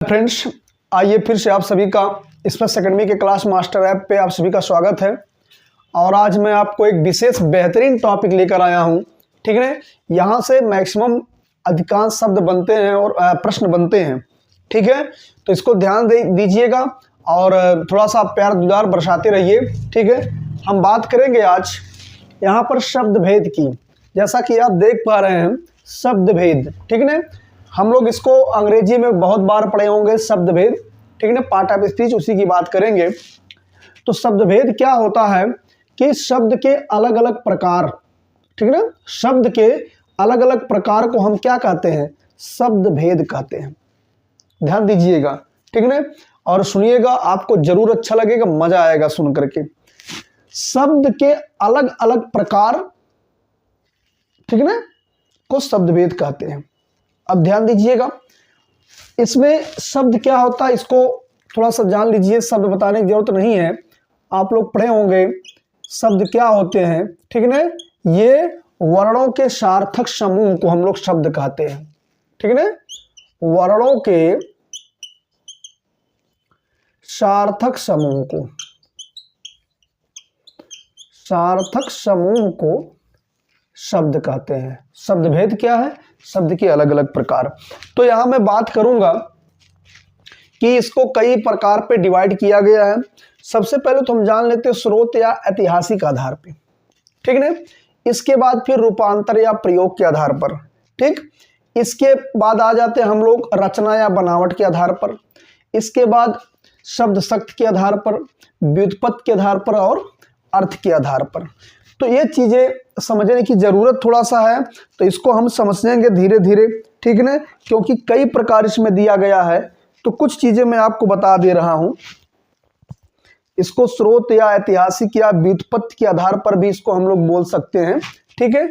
Friends, आइए फिर से आप सभी का स्पेस एकेडमी के क्लास मास्टर ऐप पे आप सभी का स्वागत है। और आज मैं आपको एक विशेष बेहतरीन टॉपिक लेकर आया हूँ। ठीक है, यहाँ से मैक्सिमम अधिकांश शब्द बनते हैं और प्रश्न बनते हैं। ठीक है, तो इसको ध्यान दीजिएगा और थोड़ा सा प्यार दुलार बरसाते रहिए। ठीक है, हम बात करेंगे आज यहाँ पर शब्द भेद की। जैसा कि आप देख पा रहे हैं शब्द भेद, ठीक है, हम लोग इसको अंग्रेजी में बहुत बार पढ़े होंगे शब्द भेद। ठीक है, पार्ट ऑफ स्पीच उसी की बात करेंगे। तो शब्द भेद क्या होता है कि शब्द के अलग अलग प्रकार, ठीक है ना, शब्द के अलग अलग प्रकार को हम क्या कहते हैं, शब्द भेद कहते हैं। ध्यान दीजिएगा, ठीक है ना, और सुनिएगा, आपको जरूर अच्छा लगेगा, मजा आएगा सुन करके। शब्द के अलग अलग प्रकार, ठीक है ना, को शब्द भेद कहते हैं। अब ध्यान दीजिएगा, इसमें शब्द क्या होता है इसको थोड़ा सा जान लीजिए। शब्द बताने की जरूरत नहीं है, आप लोग पढ़े होंगे शब्द क्या होते हैं। ठीक है ना, ये वर्णों के सार्थक समूह को हम लोग शब्द कहते हैं। ठीक है ना, वर्णों के सार्थक समूह को, सार्थक समूह को शब्द कहते हैं। शब्द भेद क्या है, शब्द के अलग अलग प्रकार। तो यहां मैं बात करूंगा कि इसको कई प्रकार पे डिवाइड किया गया है। सबसे पहले तो हम जान लेते हैं स्रोत या ऐतिहासिक आधार पे, ठीक है। इसके बाद फिर रूपांतर या प्रयोग के आधार पर, ठीक। इसके बाद आ जाते हैं हम लोग रचना या बनावट के आधार पर। इसके बाद शब्द शक्ति के आधार पर, व्युत्पत्ति के आधार पर और अर्थ के आधार पर। तो ये चीजें समझने की जरूरत थोड़ा सा है, तो इसको हम समझेंगे धीरे धीरे, ठीक है ना, क्योंकि कई प्रकार इसमें दिया गया है। तो कुछ चीजें मैं आपको बता दे रहा हूं। इसको स्रोत या ऐतिहासिक या व्युत्पत्ति के आधार पर भी इसको हम लोग बोल सकते हैं। ठीक है,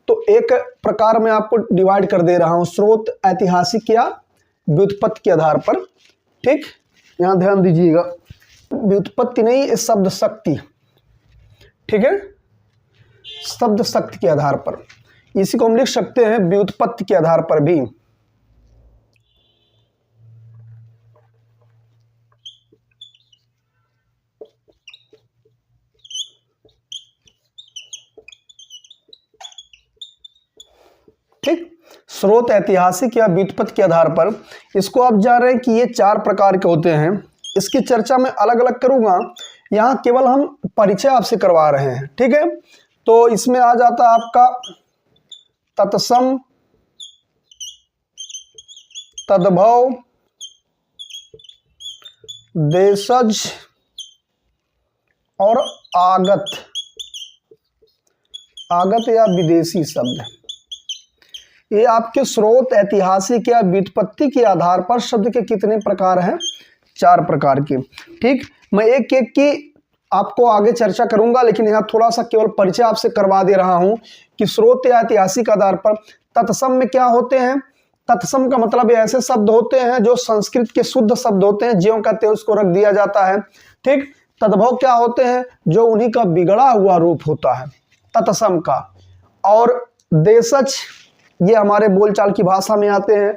तो एक प्रकार मैं आपको डिवाइड कर दे रहा हूं, स्रोत, ऐतिहासिक या व्युत्पत्ति के आधार पर। ठीक, यहां ध्यान दीजिएगा, व्युत्पत्ति नहीं, शब्द शक्ति, ठीक है, शब्द शक्ति के आधार पर। इसी को हम लिख सकते हैं व्युत्पत्ति के आधार पर भी। ठीक, स्रोत, ऐतिहासिक या व्युत्पत्ति के आधार पर। इसको आप जान रहे हैं कि ये चार प्रकार के होते हैं। इसकी चर्चा मैं अलग अलग करूंगा, यहां केवल हम परिचय आपसे करवा रहे हैं। ठीक है, तो इसमें आ जाता है आपका तत्सम, तद्भव, देशज और आगत, आगत या विदेशी शब्द। ये आपके स्रोत, ऐतिहासिक या व्युत्पत्ति के आधार पर शब्द के कितने प्रकार हैं, चार प्रकार के। ठीक, मैं एक एक की आपको आगे चर्चा करूंगा, लेकिन यहाँ थोड़ा सा केवल परिचय आपसे करवा दे रहा हूं कि स्रोत या ऐतिहासिक आधार पर तत्सम में क्या होते हैं। तत्सम का मतलब ऐसे शब्द होते हैं जो संस्कृत के शुद्ध शब्द होते हैं, ज्यों कहते हैं उसको रख दिया जाता है। ठीक, तद्भव क्या होते हैं, जो उन्हीं का बिगड़ा हुआ रूप होता है तत्सम का। और देशज, ये हमारे बोलचाल की भाषा में आते हैं।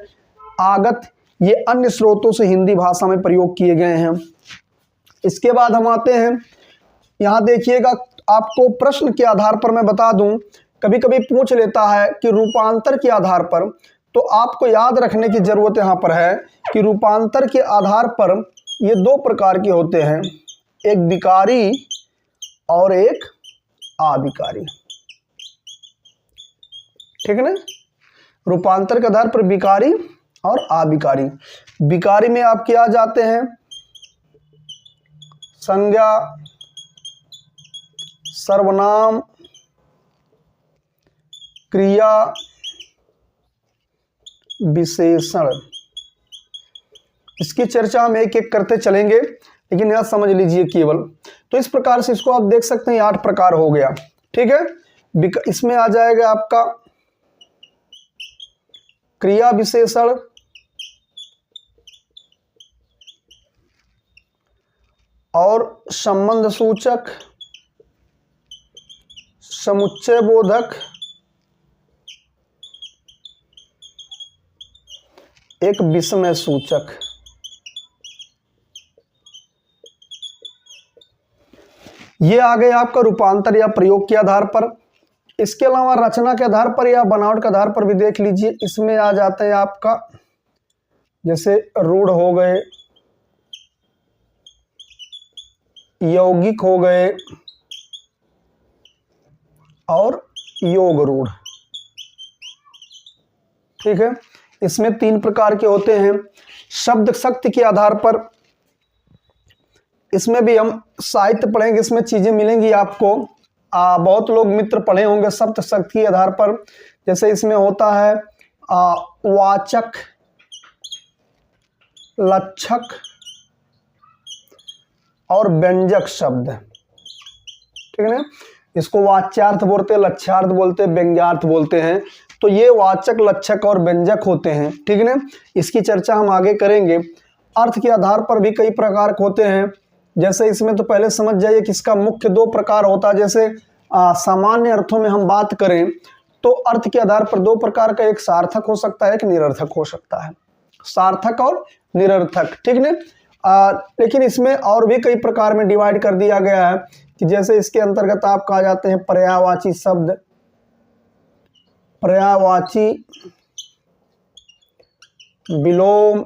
आगत, ये अन्य स्रोतों से हिंदी भाषा में प्रयोग किए गए हैं। इसके बाद हम आते हैं, यहाँ देखिएगा, आपको प्रश्न के आधार पर मैं बता दूं, कभी कभी पूछ लेता है कि रूपांतर के आधार पर। तो आपको याद रखने की जरूरत यहाँ पर है कि रूपांतर के आधार पर ये दो प्रकार के होते हैं, एक विकारी और एक अविकारी। ठीक है ना, रूपांतर के आधार पर विकारी और अविकारी। विकारी में आपके आ जाते हैं संज्ञा, सर्वनाम, क्रिया, विशेषण। इसकी चर्चा हम एक एक करते चलेंगे, लेकिन यह समझ लीजिए केवल। तो इस प्रकार से इसको आप देख सकते हैं, 8 प्रकार हो गया। ठीक है, इसमें आ जाएगा आपका क्रिया विशेषण, और संबंध सूचक, समुच्चय बोधक, एक विस्मय सूचक। ये आ गए आपका रूपांतर या प्रयोग के आधार पर। इसके अलावा रचना के आधार पर या बनावट के आधार पर भी देख लीजिए। इसमें आ जाते हैं आपका जैसे रूढ़ हो गए, यौगिक हो गए और योग रूढ़। ठीक है, इसमें 3 प्रकार के होते हैं। शब्द शक्ति के आधार पर, इसमें भी हम साहित्य पढ़ेंगे, इसमें चीजें मिलेंगी आपको। बहुत लोग मित्र पढ़े होंगे शब्द शक्ति के आधार पर। जैसे इसमें होता है वाचक, लक्षक और व्यंजक शब्द। ठीक है ना, इसको वाच्यार्थ बोलते हैं, लक्ष्यार्थ बोलते हैं, व्यंग्यार्थ बोलते हैं। तो ये वाचक, लक्षक और व्यंजक होते हैं। ठीक है ना, इसकी चर्चा हम आगे करेंगे। अर्थ के आधार पर भी कई प्रकार के होते हैं। जैसे इसमें तो पहले समझ जाइए कि इसका मुख्य 2 प्रकार होता है। जैसे सामान्य अर्थों में हम बात करें तो अर्थ के आधार पर 2 प्रकार का, एक सार्थक हो सकता है, एक निरर्थक हो सकता है। सार्थक और निरर्थक। ठीक है, लेकिन इसमें और भी कई प्रकार में डिवाइड कर दिया गया है कि जैसे इसके अंतर्गत आप कहा जाते हैं पर्यायवाची शब्द, पर्यायवाची, विलोम,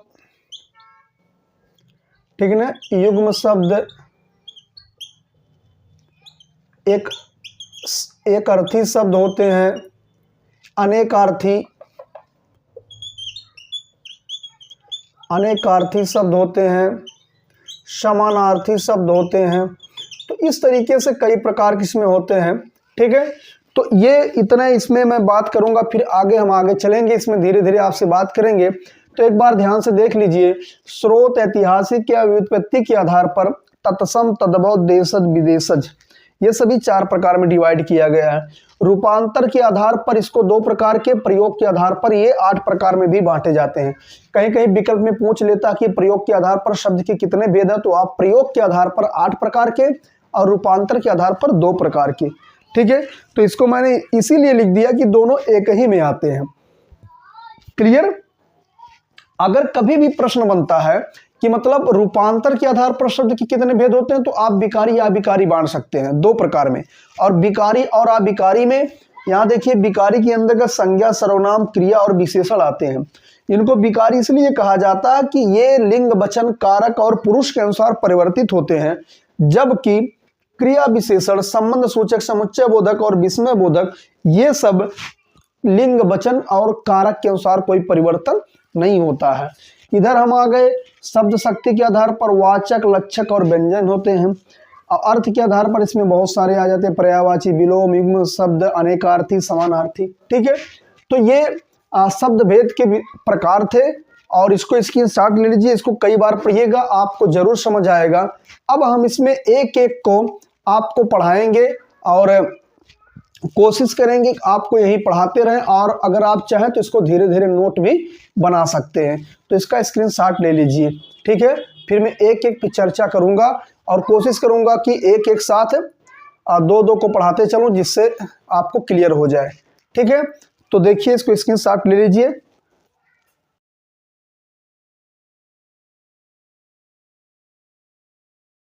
ठीक है ना, युग्म शब्द, एक अर्थी शब्द होते हैं, अनेकार्थी शब्द होते हैं, समानार्थी शब्द होते हैं। तो इस तरीके से कई प्रकार के इसमें होते हैं। ठीक है, तो ये इतना इसमें मैं बात करूंगा, फिर आगे हम आगे चलेंगे, इसमें धीरे धीरे आपसे बात करेंगे। तो एक बार ध्यान से देख लीजिए। स्रोत, ऐतिहासिक या व्युत्पत्ति के आधार पर, तत्सम, तद्भव, देशज, विदेशज, ये सभी 4 प्रकार में डिवाइड किया गया है। रूपांतर के आधार पर इसको 2 प्रकार के, प्रयोग के आधार पर ये 8 प्रकार में भी बांटे जाते हैं। कहीं कहीं विकल्प में पूछ लेता कि प्रयोग के आधार पर शब्द के कितने भेद हैं, तो आप प्रयोग के आधार पर 8 प्रकार के और रूपांतर के आधार पर 2 प्रकार के। ठीक है, तो इसको मैंने इसीलिए लिख दिया कि दोनों एक ही में आते हैं। क्लियर? अगर कभी भी प्रश्न बनता है कि मतलब रूपांतर के आधार पर शब्द के कितने भेद होते हैं, तो आप विकारी या अविकारी बांट सकते हैं 2 प्रकार में। और विकारी और अविकारी में, यहाँ देखिए विकारी के अंतर्गत संज्ञा, सर्वनाम, क्रिया और विशेषण आते हैं। इनको विकारी इसलिए कहा जाता है कि ये लिंग, वचन, कारक और पुरुष के अनुसार परिवर्तित होते हैं, जबकि क्रिया, विशेषण, संबंध सूचक, समुच्चय बोधक और विस्मय बोधक, ये सब लिंग, वचन और कारक के अनुसार कोई परिवर्तन नहीं होता है। इधर हम आ गए शब्द शक्ति के आधार पर वाचक, लक्षक और व्यंजन होते हैं। और अर्थ के आधार पर इसमें बहुत सारे आ जाते हैं, पर्यायवाची, विलोम, युग्म शब्द, अनेकार्थी, समानार्थी। ठीक है, तो ये शब्द भेद के प्रकार थे और इसको स्क्रीनशॉट ले लीजिए, इसको कई बार पढ़िएगा, आपको जरूर समझ आएगा। अब हम इसमें एक एक को आपको पढ़ाएंगे और कोशिश करेंगे आपको यही पढ़ाते रहें, और अगर आप चाहें तो इसको धीरे धीरे नोट भी बना सकते हैं। तो इसका स्क्रीनशॉट ले लीजिए। ठीक है, फिर मैं एक एक पे चर्चा करूंगा और कोशिश करूंगा कि एक एक साथ 2-2 को पढ़ाते चलूं, जिससे आपको क्लियर हो जाए। ठीक है, तो देखिए इसको स्क्रीनशॉट ले लीजिए।